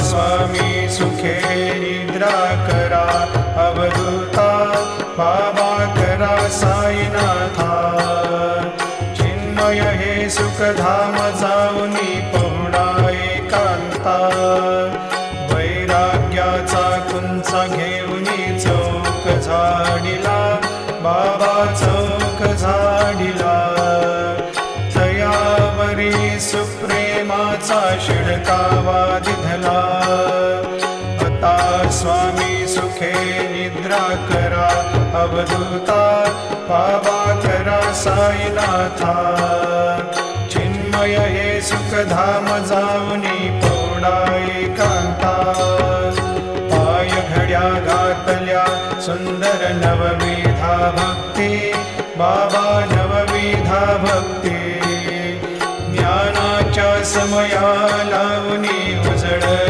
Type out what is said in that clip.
स्वामी सुखे निद्रा करा अवधूता बाबा करा साईनाथा चिन्मय हे सुखधाम जाऊनी पहुडा एकांता वैराग्याचा कुंचा घेऊनी चौक झाडिला बाबा चौक झाडिला तयावरी सुप्रेमाचा शिडकावा दिधला आता स्वामी सुखे निद्रा करा अवधूता बाबा करा साईनाथा चिन्मय हे सुखधाम जाऊनी पौडा एकांता पाय घड्या घातल्या सुंदर नवविधा भक्ती बाबा नवविधा भक्ती ज्ञानाच्या समया लावणी